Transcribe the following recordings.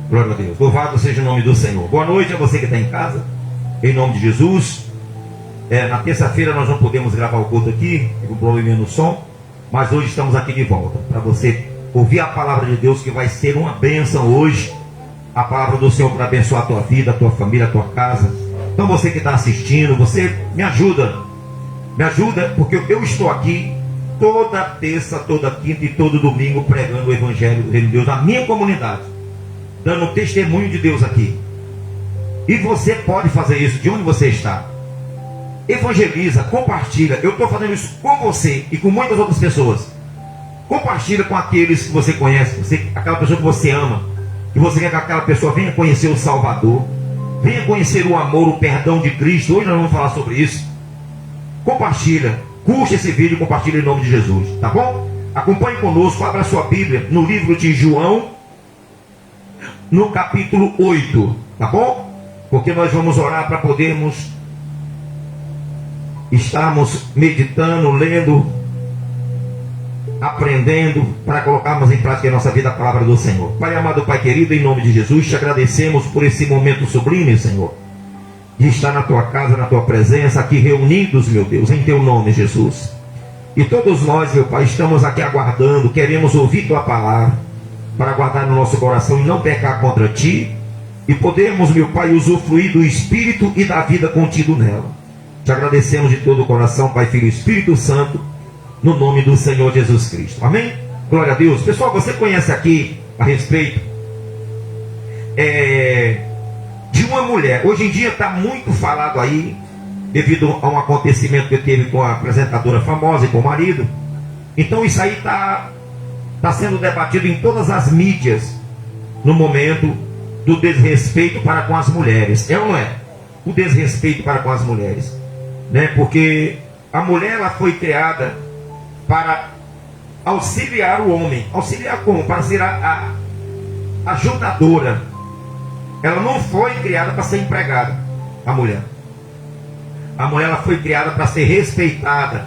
Glória a Deus. Louvado seja o nome do Senhor. Boa noite a você que está em casa. Em nome de Jesus. Na terça-feira nós não podemos gravar o culto aqui, com problema no som, mas hoje estamos aqui de volta para você ouvir a palavra de Deus, que vai ser uma bênção hoje. A palavra do Senhor para abençoar a tua vida, a tua família, a tua casa. Então você que está assistindo, você me ajuda, porque eu estou aqui toda terça, toda quinta e todo domingo pregando o Evangelho do Reino de Deus na minha comunidade, dando testemunho de Deus aqui. E você pode fazer isso de onde você está. Evangeliza, compartilha. Eu estou fazendo isso com você e com muitas outras pessoas. Compartilha com aqueles que você conhece, aquela pessoa que você ama, que você quer que aquela pessoa venha conhecer o Salvador, venha conhecer o amor, o perdão de Cristo. Hoje nós vamos falar sobre isso. Compartilha, curte esse vídeo e compartilha em nome de Jesus, tá bom? Acompanhe conosco, abra sua Bíblia no livro de João, no capítulo 8, tá bom? Porque nós vamos orar para podermos estarmos meditando, lendo, aprendendo, para colocarmos em prática em nossa vida a palavra do Senhor. Pai amado, Pai querido, em nome de Jesus, te agradecemos por esse momento sublime, Senhor, de estar na tua casa, na tua presença, aqui reunidos, meu Deus, em teu nome, Jesus. E todos nós, meu Pai, estamos aqui aguardando, queremos ouvir tua palavra, para guardar no nosso coração e não pecar contra ti, e podermos, meu Pai, usufruir do Espírito e da vida contido nela. Te agradecemos de todo o coração, Pai, Filho e Espírito Santo, no nome do Senhor Jesus Cristo. Amém? Glória a Deus. Pessoal, você conhece aqui a respeito de uma mulher. Hoje em dia está muito falado aí, devido a um acontecimento que teve com a apresentadora famosa e com o marido. Então isso aí está sendo debatido em todas as mídias, no momento do desrespeito para com as mulheres. É ou não é? O desrespeito para com as mulheres, né? Porque a mulher, ela foi criada para auxiliar o homem. Auxiliar como? Para ser a ajudadora. Ela não foi criada para ser empregada. A mulher, ela foi criada para ser respeitada.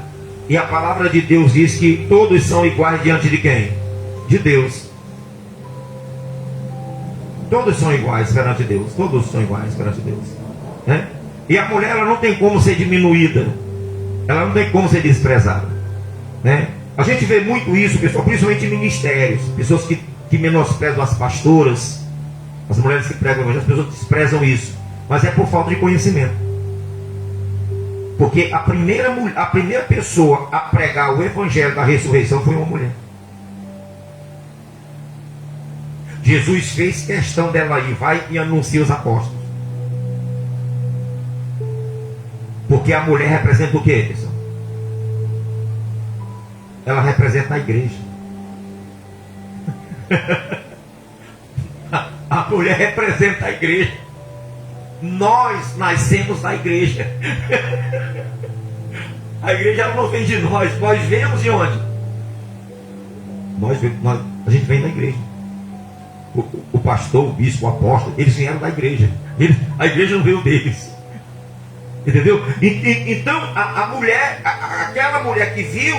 E a palavra de Deus diz que todos são iguais diante de quem? De Deus. Todos são iguais perante Deus. Todos são iguais perante Deus, né? E a mulher, ela não tem como ser diminuída, ela não tem como ser desprezada, né? A gente vê muito isso, pessoal, principalmente em ministérios, pessoas que menosprezam as pastoras, as mulheres que pregam, as pessoas desprezam isso, mas é por falta de conhecimento. Porque a primeira pessoa a pregar o Evangelho da ressurreição foi uma mulher. Jesus fez questão dela ir, vai e anuncia os apóstolos. Porque a mulher representa o que, pessoal? Ela representa a igreja. A mulher representa a igreja. Nós nascemos da igreja. A igreja, ela não vem de nós viemos de onde? A gente vem da igreja. O pastor, o bispo, o apóstolo, eles vieram da igreja. A igreja não veio deles. Entendeu? Então a mulher, aquela mulher que viu,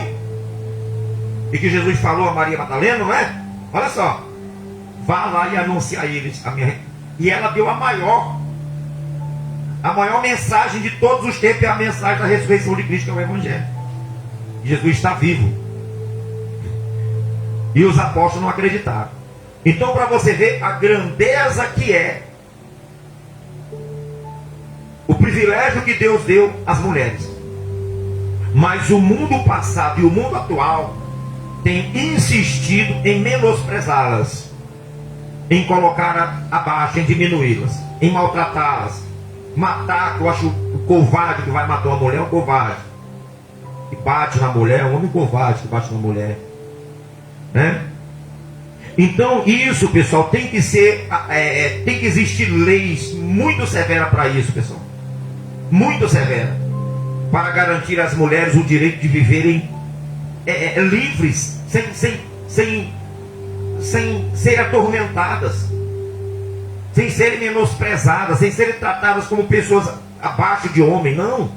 e que Jesus falou a Maria Madalena, não é? Olha só, vá lá e anuncia a eles e ela deu a maior mensagem de todos os tempos, é a mensagem da ressurreição de Cristo, que é o Evangelho. Jesus está vivo. E os apóstolos não acreditaram. Então, para você ver a grandeza que é o privilégio que Deus deu às mulheres. Mas o mundo passado e o mundo atual tem insistido em menosprezá-las, em colocar abaixo, em diminuí-las, em maltratá-las, matar. Eu acho o covarde que vai matar uma mulher é um covarde, que bate na mulher, é um homem covarde que bate na mulher, né? Então isso, pessoal, tem que ser, tem que existir leis muito severas para isso, pessoal, muito severa, para garantir às mulheres o direito de viverem livres, sem sem serem atormentadas, sem serem menosprezadas, sem serem tratadas como pessoas abaixo de homem. Não,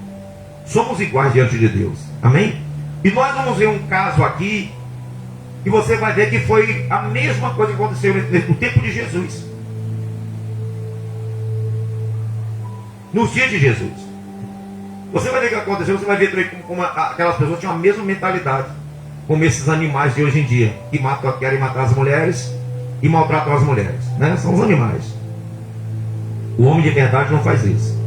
somos iguais diante de Deus, amém? E nós vamos ver um caso aqui, e você vai ver que foi a mesma coisa que aconteceu no tempo de Jesus, nos dias de Jesus. Você vai ver o que aconteceu, você vai ver também como aquelas pessoas tinham a mesma mentalidade, como esses animais de hoje em dia, que querem matar as mulheres e maltratam as mulheres, né? São os animais. O homem de verdade não faz isso.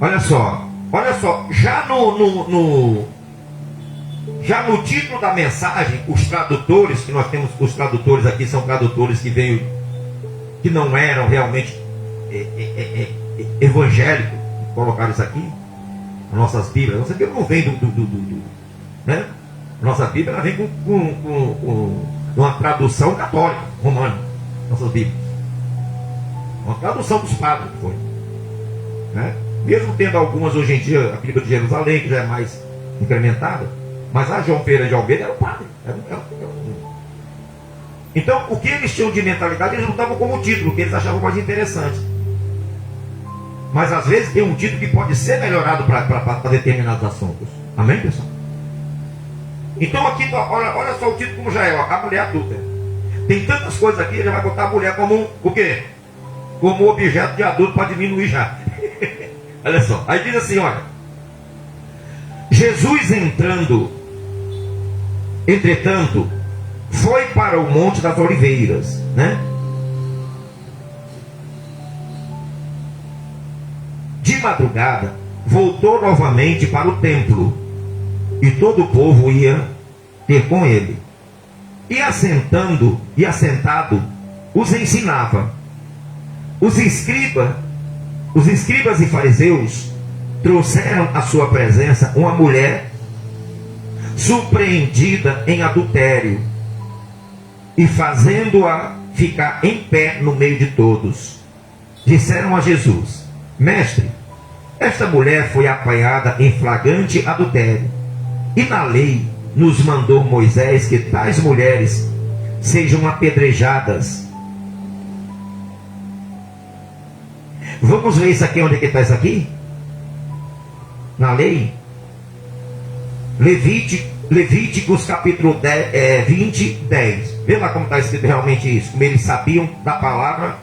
Olha só, já no título da mensagem, os tradutores, que nós temos, os tradutores aqui são tradutores que não eram realmente evangélicos, colocaram isso aqui, as nossas Bíblias. Nossa Bíblia não vem né? Nossa Bíblia ela vem com uma tradução católica, romana, nossas Bíblias. Uma tradução dos padres que foi, né? Mesmo tendo algumas hoje em dia, a Bíblia de Jerusalém, que já é mais incrementada, mas a João Ferreira de Almeida era o padre. Então, o que eles tinham de mentalidade, eles não estavam como título, que eles achavam mais interessante. Mas às vezes tem um título que pode ser melhorado para determinados assuntos. Amém, pessoal? Então aqui, olha só o título como já é, ó, a mulher adulta. Tem tantas coisas aqui, ele vai botar a mulher como o quê? Como objeto de adulto para diminuir já. Olha só, aí diz assim, olha. Jesus entrando, entretanto, foi para o Monte das Oliveiras, né? De madrugada, voltou novamente para o templo, e todo o povo ia ter com ele. E assentado, os ensinava. Os escribas e fariseus trouxeram à sua presença uma mulher surpreendida em adultério, e fazendo-a ficar em pé no meio de todos, disseram a Jesus: Mestre, esta mulher foi apanhada em flagrante adultério, e na lei nos mandou Moisés que tais mulheres sejam apedrejadas. Vamos ver isso aqui, onde é que está isso aqui? Na lei. Levíticos capítulo 20, 10. Vê lá como está escrito realmente isso. Como eles sabiam da palavra,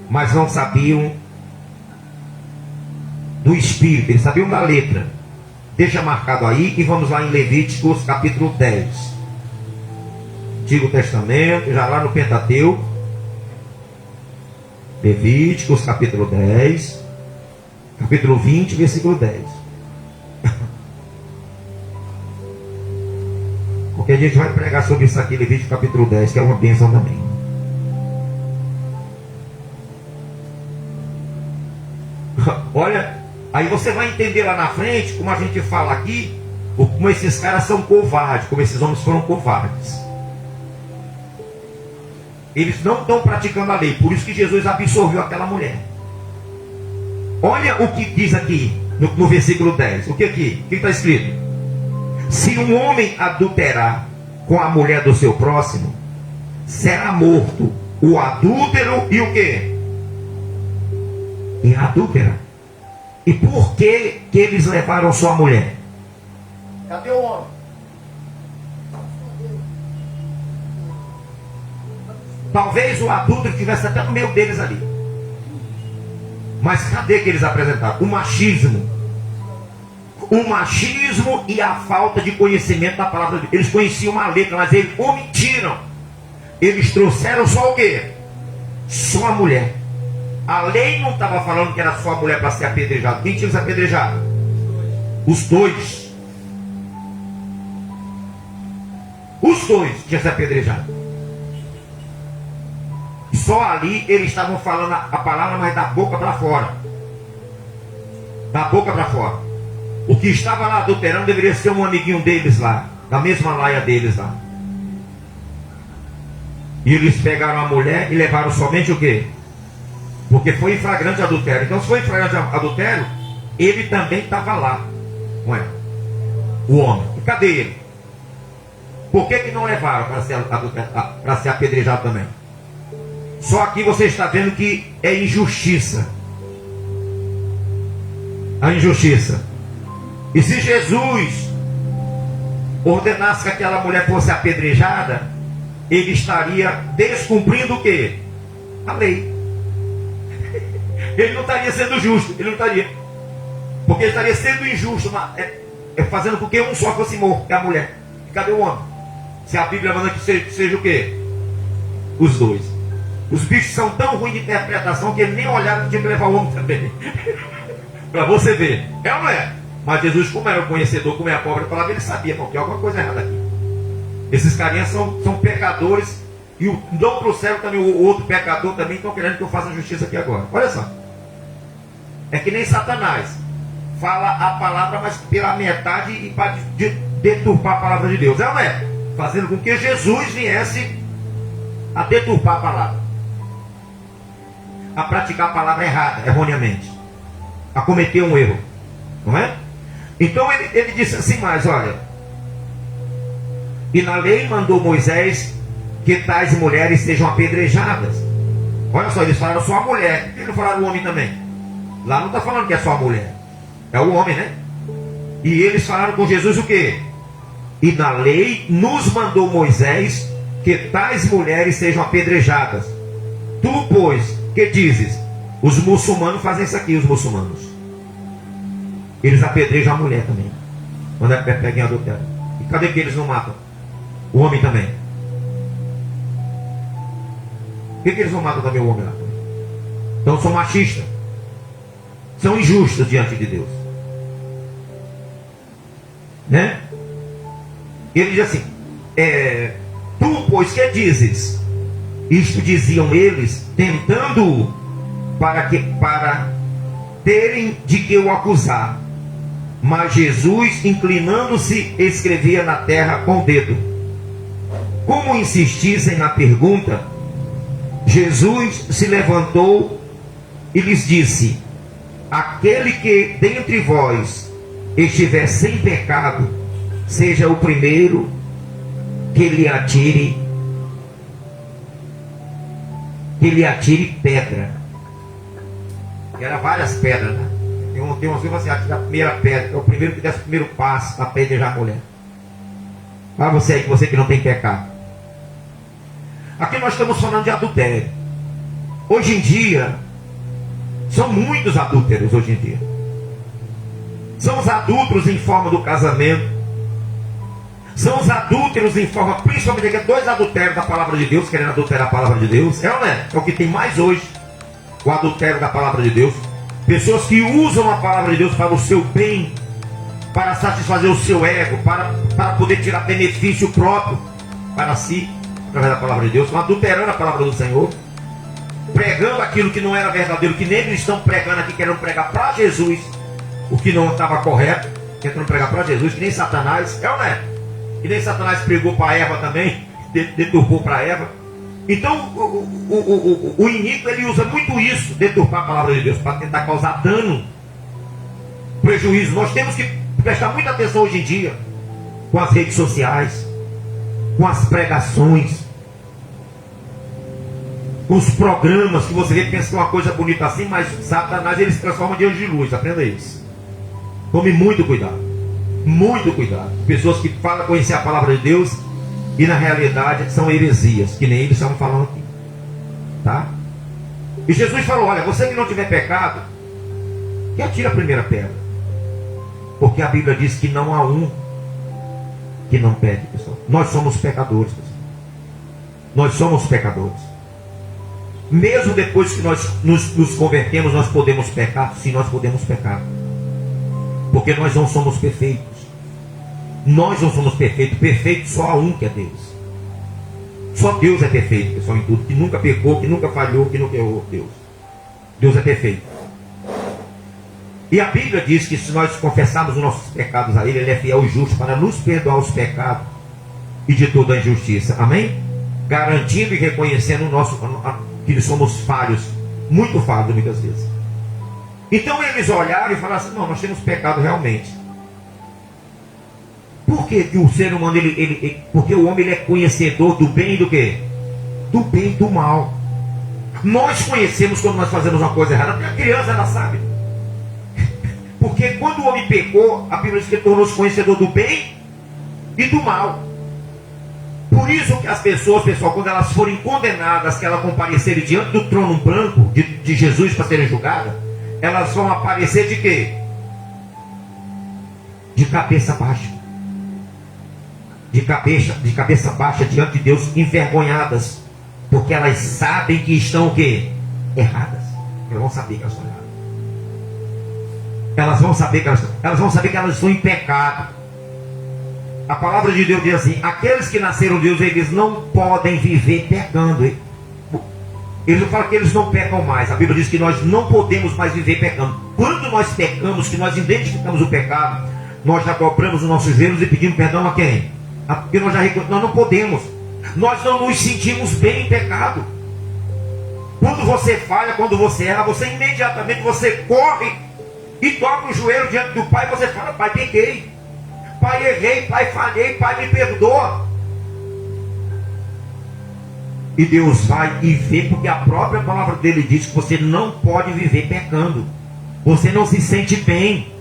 mas não sabiam do Espírito. Eles sabiam da letra. Deixa marcado aí e vamos lá em Levíticos capítulo 10. Antigo Testamento, já lá no Pentateuco. Levíticos capítulo 10, capítulo 20, versículo 10. Porque a gente vai pregar sobre isso aqui, Levítico capítulo 10, que é uma bênção também. Olha, aí você vai entender lá na frente, como a gente fala aqui, como esses caras são covardes, como esses homens foram covardes. Eles não estão praticando a lei, por isso que Jesus absorveu aquela mulher. Olha o que diz aqui no versículo 10. O que aqui? O que está escrito? Se um homem adulterar com a mulher do seu próximo, será morto o adúltero e o quê? E a adúltera. E por que eles levaram sua mulher? Cadê o homem? Talvez o adúltero estivesse até no meio deles ali. Mas cadê que eles apresentaram? O machismo. O machismo e a falta de conhecimento da palavra de Deus. Eles conheciam a letra, mas eles omitiram. Eles trouxeram só o quê? Só a mulher. A lei não estava falando que era só a mulher para ser apedrejada. Quem tinha que ser apedrejado? Os dois. Os dois tinham que ser apedrejados. Só ali eles estavam falando a palavra, mas da boca para fora. Da boca para fora. O que estava lá adulterando deveria ser um amiguinho deles lá, da mesma laia deles lá. E eles pegaram a mulher e levaram somente o quê? Porque foi em flagrante adultério. Então, se foi em flagrante adultério, ele também estava lá com ela. O homem. E cadê ele? Por que não levaram para ser apedrejado também? Só aqui você está vendo que é injustiça. A injustiça. E se Jesus ordenasse que aquela mulher fosse apedrejada, ele estaria descumprindo o quê? A lei. Ele não estaria sendo justo, ele não estaria. Porque ele estaria sendo injusto, fazendo com que um só fosse morto, que é a mulher. E cadê o homem? Se a Bíblia manda que seja o quê? Os dois. Os bichos são tão ruins de interpretação que ele nem olharam que tinha que levar o homem também. Para você ver. É ou não é? Mas Jesus, como era o conhecedor, como é a pobre palavra, ele sabia, porque tem alguma coisa errada aqui. Esses carinhas são pecadores. E não trouxeram também o outro pecador também, estão querendo que eu faça justiça aqui agora. Olha só. É que nem Satanás. Fala a palavra, mas pela metade e para deturpar a palavra de Deus. É ou não é? Fazendo com que Jesus viesse a deturpar a palavra. A praticar a palavra errada, erroneamente. A cometer um erro. Não é? Então ele disse assim mais, olha. E na lei mandou Moisés que tais mulheres sejam apedrejadas. Olha só, eles falaram só a mulher. Eles não falaram o homem também. Lá não está falando que é só a mulher. É o homem, né? E eles falaram com Jesus o quê? E na lei nos mandou Moisés que tais mulheres sejam apedrejadas. Tu, pois, que dizes? Os muçulmanos fazem isso aqui, os muçulmanos. Eles apedrejam a mulher também. Quando é pega em adultério. E cadê que eles não matam? O homem também. Por que eles não matam também o homem lá? Então são machistas. São injustos diante de Deus. Né? Ele diz assim: tu, pois, que dizes? Isto diziam eles, tentando para terem de que o acusar. Mas Jesus, inclinando-se, escrevia na terra com o dedo. Como insistissem na pergunta, Jesus se levantou e lhes disse: aquele que dentre vós estiver sem pecado, seja o primeiro que lhe atire pedra. E eram várias pedras, né? Tem umas que você atira a primeira pedra, é o primeiro que desce o primeiro passo a apedrejar a mulher. Para você aí, você que não tem pecado. Aqui nós estamos falando de adultério. Hoje em dia, são muitos adúlteros hoje em dia. São os adúlteros em forma do casamento. São os adúlteros em forma, principalmente aqui, dois adultérios da palavra de Deus, querendo adulterar a palavra de Deus. É ou não é? É o que tem mais hoje, o adultério da palavra de Deus. Pessoas que usam a palavra de Deus para o seu bem, para satisfazer o seu ego, para poder tirar benefício próprio para si, através da palavra de Deus, estão adulterando a palavra do Senhor, pregando aquilo que não era verdadeiro, que nem eles estão pregando aqui, querendo pregar para Jesus, o que não estava correto, querendo pregar para Jesus, que nem Satanás, é ou não é? Que nem Satanás pregou para Eva também, deturpou para Eva. Então o inimigo, ele usa muito isso, deturpar a palavra de Deus, para tentar causar dano, prejuízo. Nós temos que prestar muita atenção hoje em dia, com as redes sociais, com as pregações, com os programas que você vê, pensa que é uma coisa bonita assim, mas Satanás, ele se transforma de anjo de luz. Aprenda isso. Tome muito cuidado. Muito cuidado. Pessoas que falam conhecer a palavra de Deus e na realidade são heresias, que nem eles estavam falando aqui. Tá? E Jesus falou: olha, você que não tiver pecado, que atira a primeira pedra. Porque a Bíblia diz que não há um que não peque, pessoal. Nós somos pecadores, pessoal. Nós somos pecadores. Mesmo depois que nós nos convertemos, nós podemos pecar? Sim, nós podemos pecar. Porque nós não somos perfeitos. Nós não somos perfeitos. Perfeito só há um, que é Deus. Só Deus é perfeito, pessoal, em tudo. Que nunca pecou, que nunca falhou, que nunca errou. Deus é perfeito. E a Bíblia diz que se nós confessarmos os nossos pecados a Ele, Ele é fiel e justo para nos perdoar os pecados e de toda a injustiça. Amém? Garantindo e reconhecendo que somos falhos, muito falhos muitas vezes. Então eles olharam e falaram assim: não, nós temos pecado realmente. Por que o ser humano, porque o homem ele é conhecedor do bem e do quê? Do bem e do mal. Nós conhecemos quando nós fazemos uma coisa errada, porque a criança ela sabe. Porque quando o homem pecou, a Bíblia diz que ele tornou-se conhecedor do bem e do mal. Por isso que as pessoas, pessoal, quando elas forem condenadas, que elas comparecerem diante do trono branco de Jesus para serem julgadas, elas vão aparecer de quê? De cabeça baixa. De cabeça baixa diante de Deus, envergonhadas. Porque elas sabem que estão o quê? Erradas. Elas vão saber que elas estão erradas. Elas vão saber que elas estão em pecado. A palavra de Deus diz assim: aqueles que nasceram de Deus, eles não podem viver pecando. Ele não fala que eles não pecam mais. A Bíblia diz que nós não podemos mais viver pecando. Quando nós pecamos, que nós identificamos o pecado, nós já dobramos os nossos joelhos e pedimos perdão a quem? Porque nós não podemos. Nós não nos sentimos bem em pecado. Quando você falha, quando você erra, você imediatamente corre e dobra o joelho diante do Pai e você fala: Pai, pequei, Pai, errei, Pai, falhei, Pai, me perdoa. E Deus vai e vê, porque a própria palavra dele diz que você não pode viver pecando. Você não se sente bem.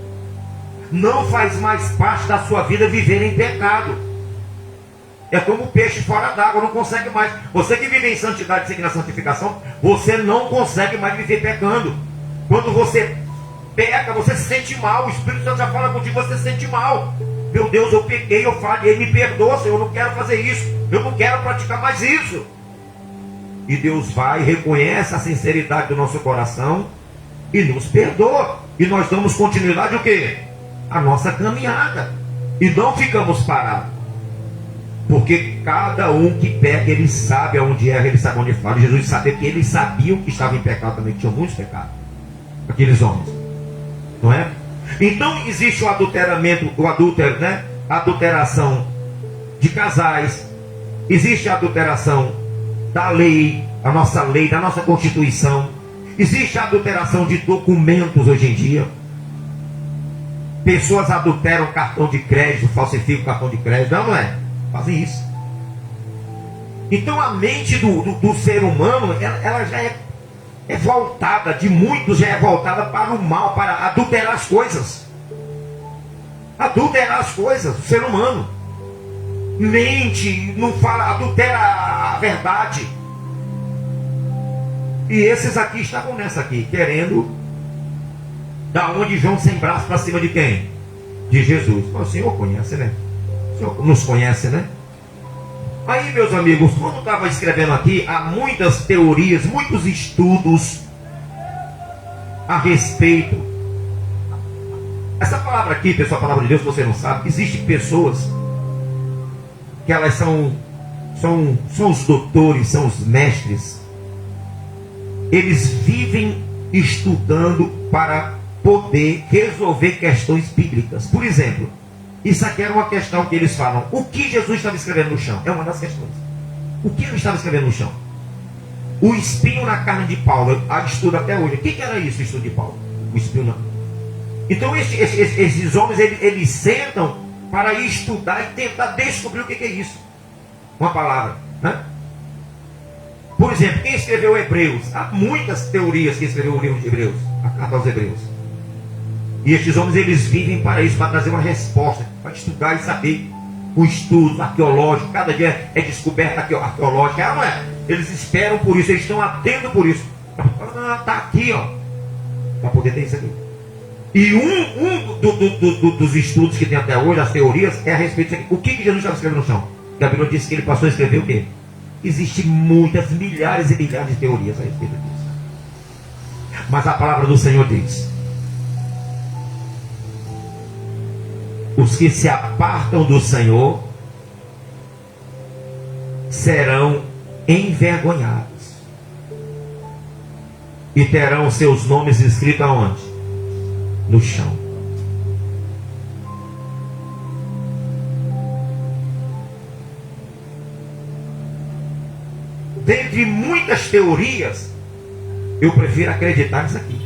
Não faz mais parte da sua vida viver em pecado. É como o peixe fora d'água, não consegue mais. Você que vive em santidade, segue na santificação, você não consegue mais viver pecando. Quando você peca, você se sente mal. O Espírito Santo já fala contigo, você se sente mal. Meu Deus, eu pequei, eu falhei, me perdoa, Senhor, eu não quero fazer isso. Eu não quero praticar mais isso. E Deus vai, reconhece a sinceridade do nosso coração e nos perdoa. E nós damos continuidade o quê? A nossa caminhada. E não ficamos parados. Porque cada um que peca, ele sabe aonde erra, ele sabe onde fala. Jesus sabia que eles sabiam que estavam em pecado também, que tinham muitos pecados. Aqueles homens. Não é? Então existe o adulteramento, né? A adulteração de casais. Existe a adulteração da lei, a nossa lei, da nossa Constituição. Existe a adulteração de documentos hoje em dia. Pessoas adulteram cartão de crédito, falsificam cartão de crédito. Não é? Fazem isso. Então a mente do ser humano, ela já é voltada, de muitos já é voltada para o mal, para adulterar as coisas. Adulterar as coisas, o ser humano. Mente, não fala, adultera a verdade. E esses aqui estavam nessa aqui, querendo da onde João sem braço para cima de quem? De Jesus. O Senhor conhece, né? O Senhor nos conhece, né? Aí, meus amigos, quando eu estava escrevendo aqui, há muitas teorias, muitos estudos a respeito. Essa palavra aqui, pessoal, a palavra de Deus, você não sabe, existem pessoas que elas são os doutores, são os mestres. Eles vivem estudando para poder resolver questões bíblicas. Por exemplo, isso aqui era uma questão que eles falam: o que Jesus estava escrevendo no chão? É uma das questões. O que ele estava escrevendo no chão? O espinho na carne de Paulo. A estudo até hoje. O que era isso, o estudo de Paulo? O espinho na... Então esses homens, eles sentam para estudar e tentar descobrir o que é isso. Uma palavra, né? Por exemplo, quem escreveu Hebreus? Há muitas teorias que escreveu o livro de Hebreus, a carta aos Hebreus. E estes homens, eles vivem para isso, para trazer uma resposta, para estudar e saber. O estudo arqueológico, cada dia é descoberta arqueológica, não é? Eles esperam por isso, eles estão atentos por isso. Está aqui, ó, para poder ter isso aqui. E dos estudos que tem até hoje, as teorias, é a respeito disso aqui. O que Jesus estava escrevendo no chão? Que a Bíblia disse que ele passou a escrever o quê? Existem muitas, milhares e milhares de teorias a respeito disso. Mas a palavra do Senhor diz: os que se apartam do Senhor serão envergonhados e terão seus nomes escritos aonde? No chão. Dentre muitas teorias, eu prefiro acreditar nisso aqui,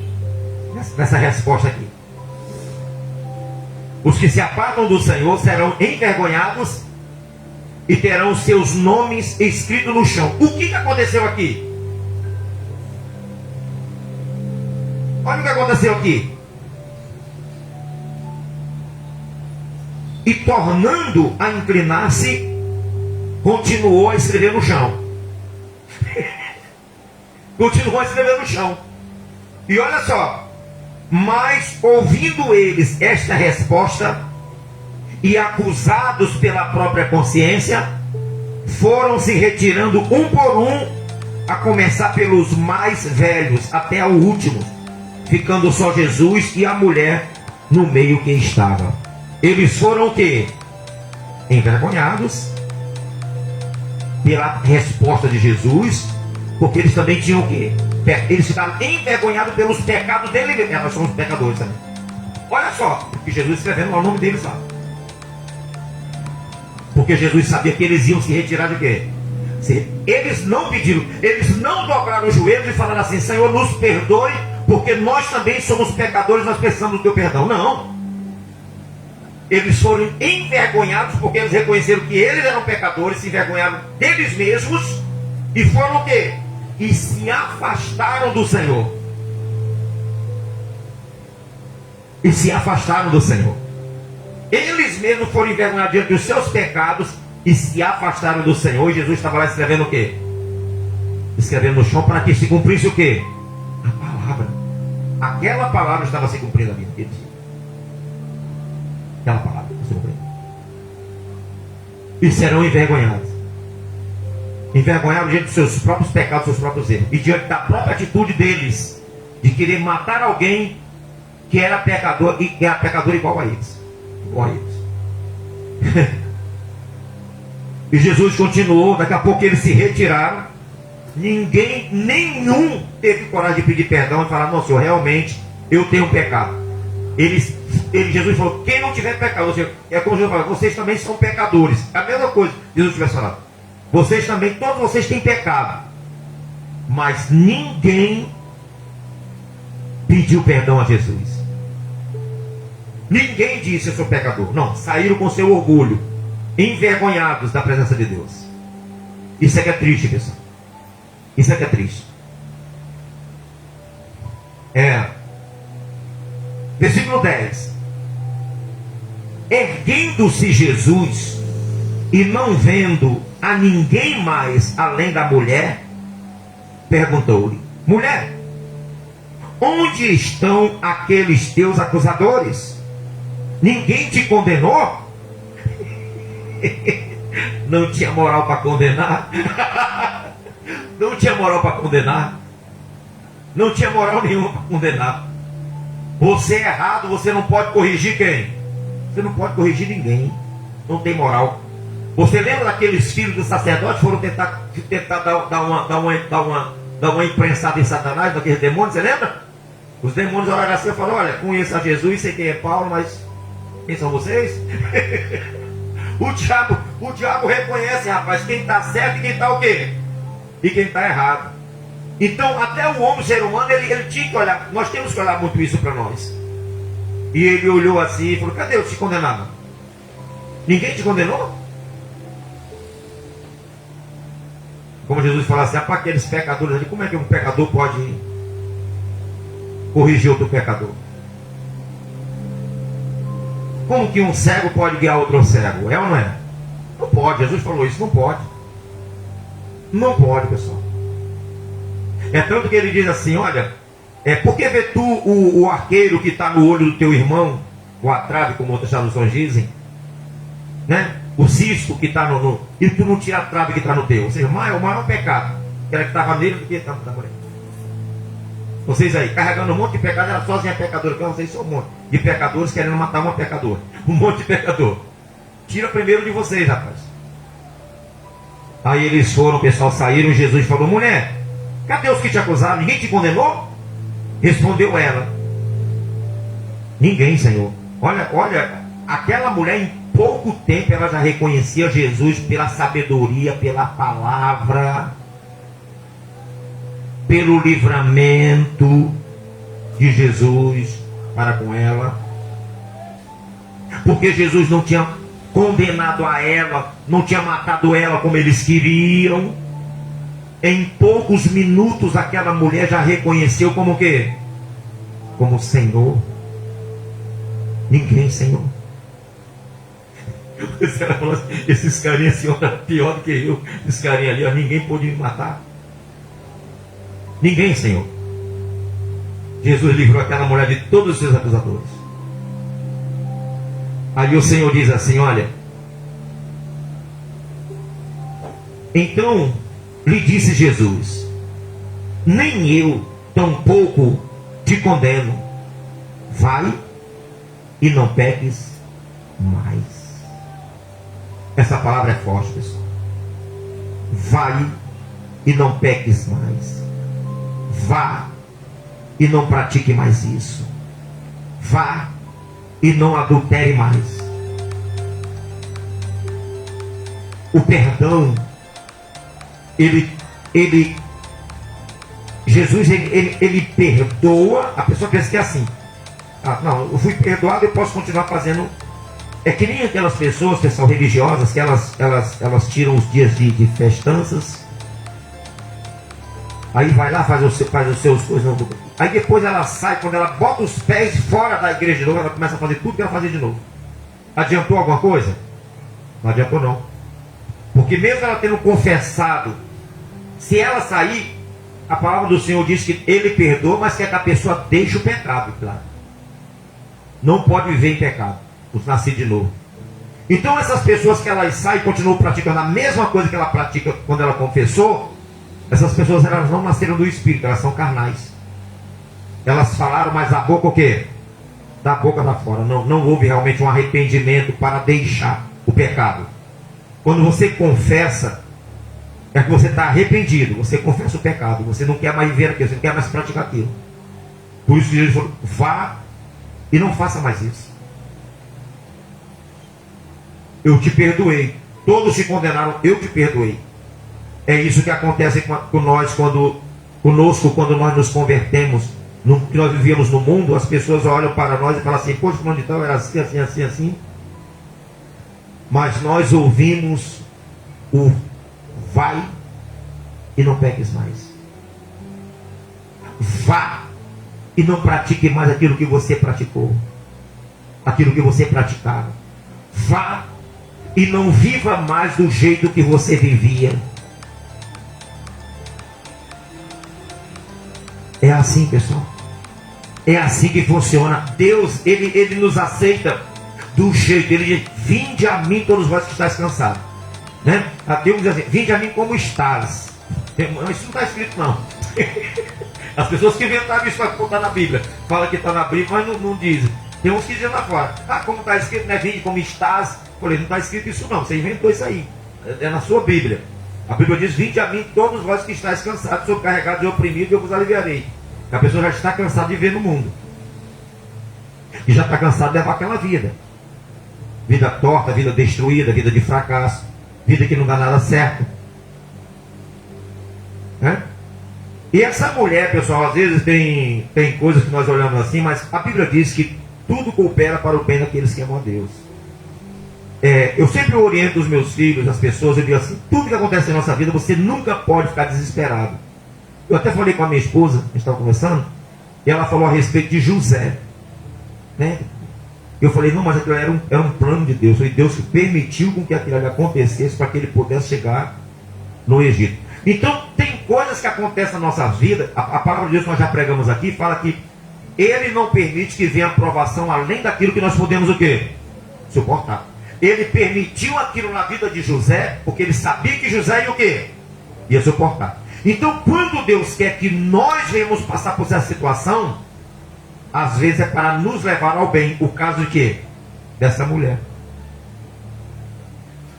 nessa resposta aqui. Os que se apartam do Senhor serão envergonhados e terão seus nomes escritos no chão. O que aconteceu aqui? Olha o que aconteceu aqui. E tornando a inclinar-se, continuou a escrever no chão. Continuou a escrever no chão. E olha só. Mas ouvindo eles esta resposta, e acusados pela própria consciência, foram se retirando um por um, a começar pelos mais velhos até o último, ficando só Jesus e a mulher no meio que estava. Eles foram o quê? Envergonhados pela resposta de Jesus, porque eles também tinham o quê? Eles ficaram envergonhados pelos pecados dele. Nós somos pecadores também. Olha só, que Jesus escrevendo o nome deles lá. Porque Jesus sabia que eles iam se retirar de quê? Eles não pediram, eles não dobraram os joelhos e falaram assim: Senhor, nos perdoe, porque nós também somos pecadores, nós precisamos do teu perdão. Não. Eles foram envergonhados porque eles reconheceram que eles eram pecadores, se envergonharam deles mesmos e foram o quê? E se afastaram do Senhor. E se afastaram do Senhor. Eles mesmos foram envergonhados diante dos seus pecados e se afastaram do Senhor. E Jesus estava lá escrevendo o quê? Escrevendo no chão para que se cumprisse o quê? A palavra. Aquela palavra estava se cumprindo ali naquele dia. Aquela palavra estava se cumprindo. E serão envergonhados. Envergonhados diante dos seus próprios pecados, dos seus próprios erros. E diante da própria atitude deles, de querer matar alguém que era pecador e que era pecador igual a eles. Igual a eles. E Jesus continuou, daqui a pouco eles se retiraram. Nenhum teve coragem de pedir perdão e falar: não, Senhor, realmente eu tenho pecado. Jesus falou: quem não tiver pecado, ou seja, é como Jesus falou, vocês também são pecadores. É a mesma coisa que Jesus tivesse falado. Vocês também, todos vocês têm pecado. Mas ninguém pediu perdão a Jesus. Ninguém disse: eu sou pecador. Não, saíram com seu orgulho, envergonhados da presença de Deus. Isso é que é triste, pessoal. Isso é que é triste. Versículo 10. Erguendo-se Jesus e não vendo a ninguém mais além da mulher, perguntou-lhe: mulher, onde estão aqueles teus acusadores? Ninguém te condenou? Não tinha moral para condenar. Não tinha moral para condenar. Não tinha moral nenhuma para condenar. Você é errado, você não pode corrigir quem? Você não pode corrigir ninguém. Não tem moral. Você lembra daqueles filhos do sacerdote que foram tentar dar uma imprensada em Satanás, daqueles demônios, você lembra? Os demônios olharam assim e falaram: olha, conheço a Jesus, sei quem é Paulo, mas quem são vocês? O diabo reconhece, rapaz, quem está certo e quem está o quê? E quem está errado. Então, até o homem, o ser humano, ele tinha que olhar. Nós temos que olhar muito isso para nós. E ele olhou assim e falou: cadê os que condenaram? Ninguém te condenou? Como Jesus falou assim: para aqueles pecadores ali, como é que um pecador pode corrigir outro pecador? Como que um cego pode guiar outro cego? É ou não é? Não pode. Jesus falou isso, não pode. Não pode, pessoal. É tanto que ele diz assim: olha, por que vê tu o arqueiro que está no olho do teu irmão, ou a trave, como outras traduções dizem, né? O cisco que está e tu não tira a trave que está no teu. Ou seja, o maior pecado era que estava nele do que estava na mulher. Vocês aí, carregando um monte de pecado, ela sozinha é pecadora, porque vocês são um monte de pecadores querendo matar uma pecadora. Um monte de pecador. Tira primeiro de vocês, rapaz. Aí eles foram, o pessoal saíram, Jesus falou: mulher, cadê os que te acusaram? Ninguém te condenou? Respondeu ela: ninguém, Senhor. Olha, aquela mulher em pouco tempo ela já reconhecia Jesus pela sabedoria, pela palavra, pelo livramento de Jesus para com ela. porque Jesus não tinha condenado a ela, não tinha matado ela como eles queriam. Em poucos minutos aquela mulher já reconheceu como o quê? Como Senhor. Ninguém, Senhor. Ela falou assim, esses carinhas assim, olha, pior do que eu. Esses carinhas ali, ó, ninguém pôde me matar. Ninguém, Senhor. Jesus livrou aquela mulher de todos os seus acusadores. Aí o Senhor diz assim, olha, então lhe disse Jesus, nem eu tampouco te condeno, vai e não peques mais. Essa palavra é forte, pessoal. Vai e não peques mais. Vá e não pratique mais isso. Vá e não adultere mais. O perdão, Jesus ele perdoa. A pessoa pensa que é assim, não, eu fui perdoado, eu posso continuar fazendo. É que nem aquelas pessoas que são religiosas, que elas tiram os dias de festanças, aí vai lá, faz os seus coisas, aí depois ela sai, quando ela bota os pés fora da igreja de novo, ela começa a fazer tudo que ela fazia de novo. Adiantou alguma coisa? Não adiantou não. Porque mesmo ela tendo confessado, se ela sair, a palavra do Senhor diz que Ele perdoa, mas quer que a pessoa deixe o pecado, claro. Não pode viver em pecado, por nascer de novo. Então essas pessoas que elas saem e continuam praticando a mesma coisa que ela pratica quando ela confessou, essas pessoas elas não nasceram do Espírito, elas são carnais. Elas falaram, mas a boca o quê? Da boca para fora. Não houve realmente um arrependimento para deixar o pecado. Quando você confessa, é que você está arrependido. Você confessa o pecado. Você não quer mais viver aquilo. Você não quer mais praticar aquilo. Por isso que Jesus falou, vá e não faça mais isso. Eu te perdoei. Todos te condenaram, eu te perdoei. É isso que acontece com nós conosco quando nós nos convertemos. Que nós vivíamos no mundo, as pessoas olham para nós e falam assim, poxa, fulano de tal era assim, assim, assim, assim. Mas nós ouvimos o vai e não peques mais. Vá e não pratique mais aquilo que você praticou, aquilo que você praticava. Vá e não viva mais do jeito que você vivia. É assim, pessoal. É assim que funciona. Deus, Ele nos aceita do jeito. Ele diz, vinde a mim todos vós que estáis cansados. Né? Deus diz assim, vinde a mim como estás. Isso não está escrito não. As pessoas que inventaram isso para contar na Bíblia. Fala que está na Bíblia, mas não dizem. Tem uns que dizem lá fora. Como está escrito, né? Vinde como estás. Eu falei, não está escrito isso não. Você inventou isso aí. É na sua Bíblia. A Bíblia diz, vinde a mim todos vós que estáis cansados, sobrecarregados e oprimidos, eu vos aliviarei. A pessoa já está cansada de viver no mundo. E já está cansada de levar aquela vida. Vida torta, vida destruída, vida de fracasso. Vida que não dá nada certo. Né? E essa mulher, pessoal, às vezes tem coisas que nós olhamos assim, mas a Bíblia diz que tudo coopera para o bem daqueles que amam a Deus. Eu sempre oriento os meus filhos, as pessoas, eu digo assim, tudo que acontece na nossa vida, você nunca pode ficar desesperado. Eu até falei com a minha esposa, a gente estava conversando, e ela falou a respeito de José. Né? Eu falei, não, mas aquilo era um plano de Deus. Foi Deus que permitiu com que aquilo ali acontecesse para que ele pudesse chegar no Egito. Então, tem coisas que acontecem na nossa vida, a palavra de Deus que nós já pregamos aqui, fala que Ele não permite que venha aprovação além daquilo que nós podemos o quê? Suportar. Ele permitiu aquilo na vida de José, porque Ele sabia que José ia o quê? Ia suportar. Então, quando Deus quer que nós venhamos passar por essa situação, às vezes é para nos levar ao bem. O caso de quê? Dessa mulher.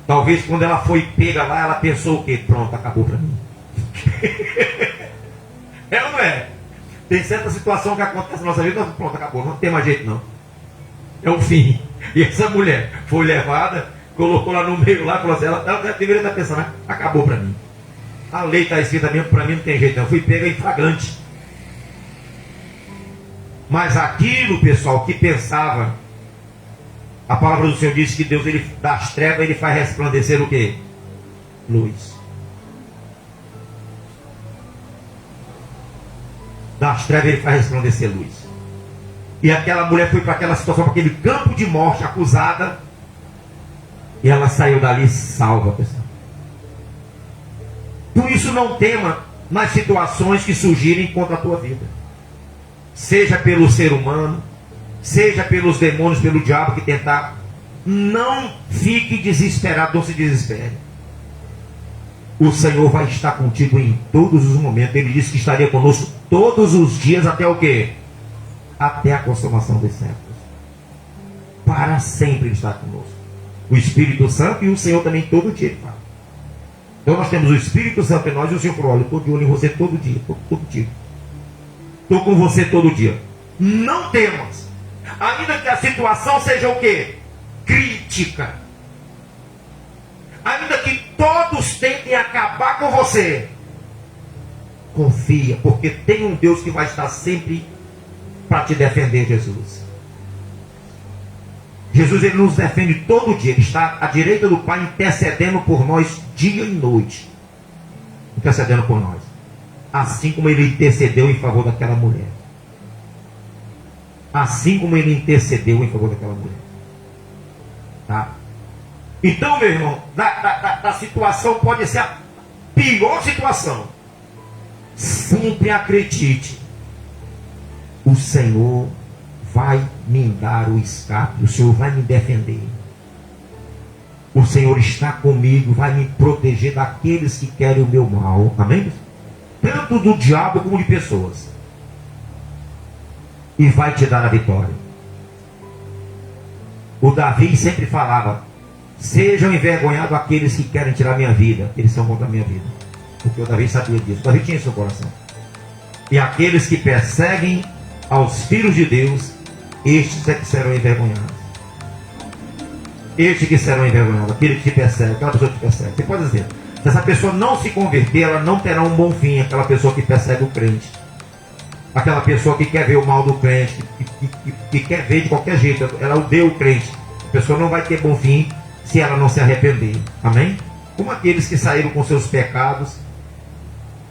Talvez quando ela foi pega lá, ela pensou o quê? Pronto, acabou para mim. É ou não é? Tem certa situação que acontece na nossa vida, pronto, acabou, não tem mais jeito não. É o fim. E essa mulher foi levada, colocou lá no meio, lá, falou assim, ela deveria estar pensando, acabou para mim. A lei está escrita mesmo, para mim não tem jeito não. Eu fui pega em flagrante. Mas aquilo, pessoal, que pensava, A palavra do Senhor diz que Deus, ele, das trevas, ele faz resplandecer o quê? Luz. Das trevas ele faz resplandecer luz. E aquela mulher foi para aquela situação, para aquele campo de morte, acusada. E ela saiu dali salva, pessoal. Por isso não tema nas situações que surgirem contra a tua vida. Seja pelo ser humano, seja pelos demônios, pelo diabo que tentar. Não fique desesperado, não se desespere. O Senhor vai estar contigo em todos os momentos. Ele disse que estaria conosco todos os dias até o quê? Até a consumação dos séculos. Para sempre Ele está conosco. O Espírito Santo e o Senhor também todo dia Ele fala. Então nós temos o Espírito Santo em nós e o Senhor falou: olha, eu estou de olho em você todo dia, todo dia. Estou com você todo dia. Não temas. Ainda que a situação seja o quê? Crítica. Ainda que todos tentem acabar com você, confia, porque tem um Deus que vai estar sempre para te defender, Jesus. Jesus, Ele nos defende todo dia. Ele está à direita do Pai, intercedendo por nós dia e noite. Intercedendo por nós. Assim como Ele intercedeu em favor daquela mulher. Assim como Ele intercedeu em favor daquela mulher. Tá? Então, meu irmão, da situação pode ser a pior situação. Sempre acredite. O Senhor vai me dar o escape. O Senhor vai me defender. O Senhor está comigo, vai me proteger daqueles que querem o meu mal. Amém? Tanto do diabo como de pessoas. E vai te dar a vitória. O Davi sempre falava: sejam envergonhados aqueles que querem tirar minha vida. Eles são contra a minha vida. Porque o Davi sabia disso. O Davi tinha em seu coração. E aqueles que perseguem aos filhos de Deus, estes é que serão envergonhados. Estes que serão envergonhados. Aquele que te persegue, aquela pessoa que te persegue. Você pode dizer: se essa pessoa não se converter, ela não terá um bom fim. Aquela pessoa que persegue o crente. Aquela pessoa que quer ver o mal do crente, que quer ver de qualquer jeito, ela odeia o crente. A pessoa não vai ter bom fim se ela não se arrepender. Amém? Como aqueles que saíram com seus pecados,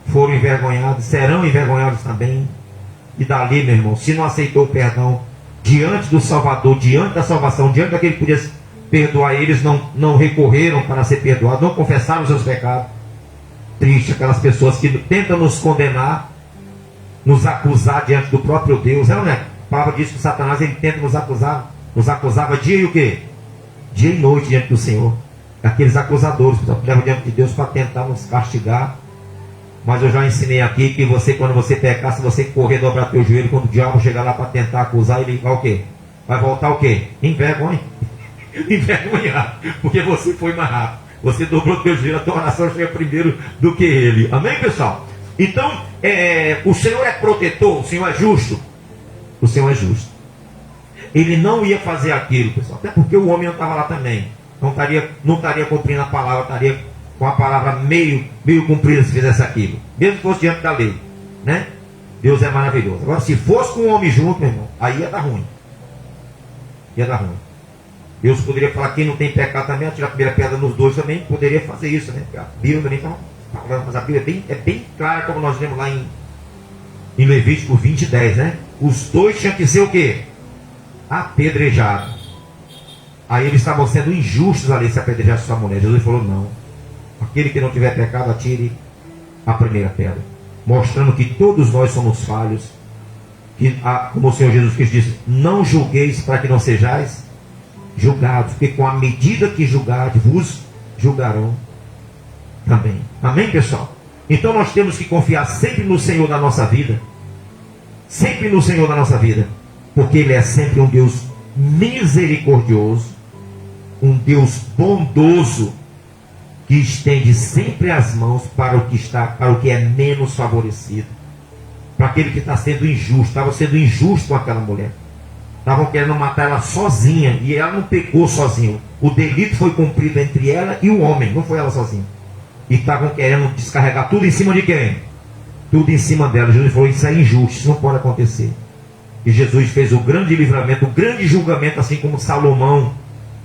foram envergonhados, serão envergonhados também. E dali, meu irmão, se não aceitou o perdão diante do Salvador, diante da salvação, diante daquele que podia perdoar eles, não recorreram para ser perdoados, não confessaram os seus pecados. Triste aquelas pessoas que tentam nos condenar, nos acusar diante do próprio Deus. Não é? A palavra diz que Satanás, ele tenta nos acusar. Nos acusava dia e o quê? Dia e noite diante do Senhor. Aqueles acusadores que levam diante de Deus para tentar nos castigar. Mas eu já ensinei aqui que você, quando você pecar, se você correr, dobrar teu joelho, quando o diabo chegar lá para tentar acusar, ele vai o quê? Vai voltar o quê? Envergonha. Envergonhar. Porque você foi mais rápido. Você dobrou teu joelho, a tua oração chega primeiro do que ele. Amém, pessoal? Então, o Senhor é protetor, o Senhor é justo. O Senhor é justo. Ele não ia fazer aquilo, pessoal. Até porque o homem não estava lá também. Não estaria cumprindo a palavra, estaria com a palavra meio cumprida se fizesse aquilo. Mesmo que fosse diante da lei. Né? Deus é maravilhoso. Agora, se fosse com um homem junto, meu irmão, aí ia dar ruim. Ia dar ruim. Deus poderia falar: quem não tem pecado também, atirar a primeira pedra nos dois também, poderia fazer isso, né? A Bíblia também está falando, mas a Bíblia é bem clara, como nós lemos lá em Levítico 20:10, né? Os dois tinham que ser o quê? Apedrejados. Aí eles estavam sendo injustos ali se apedrejasse sua mulher. Jesus falou: não. Aquele que não tiver pecado, atire a primeira pedra. Mostrando que todos nós somos falhos. Que, como o Senhor Jesus Cristo disse: não julgueis para que não sejais julgados, porque com a medida que julgardes, vos julgarão também. Amém, pessoal? Então nós temos que confiar sempre no Senhor da nossa vida. Sempre no Senhor da nossa vida. Porque Ele é sempre um Deus misericordioso, um Deus bondoso, que estende sempre as mãos para o que é menos favorecido, para aquele que está sendo injusto. Estava sendo injusto com aquela mulher. Estavam querendo matar ela sozinha, e ela não pecou sozinha. O delito foi cumprido entre ela e o homem, não foi ela sozinha. E estavam querendo descarregar tudo em cima de quem? Tudo em cima dela. Jesus falou: isso é injusto, isso não pode acontecer. E Jesus fez o grande livramento, o grande julgamento, assim como Salomão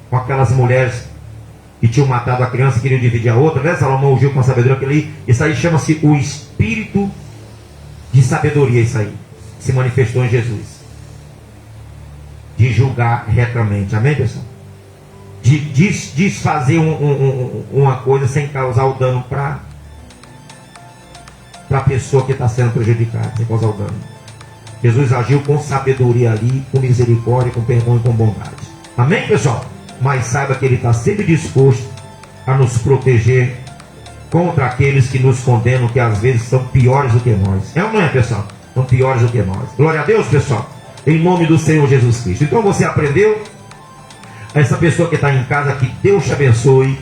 com aquelas mulheres que tinham matado a criança e queriam dividir a outra, né? Salomão ungiu com a sabedoria aquele aí. Isso aí chama-se o espírito de sabedoria. Isso aí se manifestou em Jesus, de julgar retamente. Amém, pessoal? De desfazer uma coisa sem causar o dano para a pessoa que está sendo prejudicada, sem causar o dano. Jesus agiu com sabedoria ali, com misericórdia, com perdão e com bondade. Amém, pessoal? Mas saiba que Ele está sempre disposto a nos proteger contra aqueles que nos condenam, que às vezes são piores do que nós. É ou não é, pessoal? São piores do que nós. Glória a Deus, pessoal. Em nome do Senhor Jesus Cristo. Então você aprendeu? Essa pessoa que está em casa, que Deus te abençoe.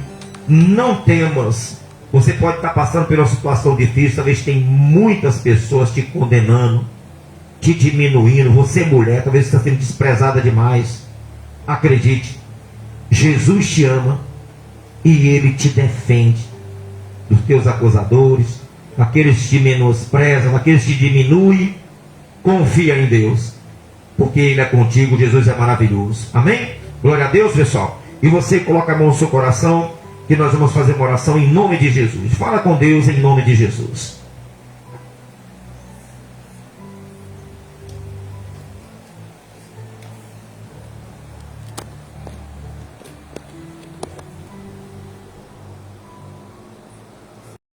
Não temas. Você pode estar passando por uma situação difícil. Talvez tem muitas pessoas te condenando, te diminuindo. Você, mulher, talvez está sendo desprezada demais. Acredite, Jesus te ama e Ele te defende dos teus acusadores, daqueles que te menosprezam, daqueles que te diminuem. Confia em Deus, porque Ele é contigo. Jesus é maravilhoso. Amém? Glória a Deus, pessoal. E você coloca a mão no seu coração, que nós vamos fazer uma oração em nome de Jesus. Fala com Deus em nome de Jesus.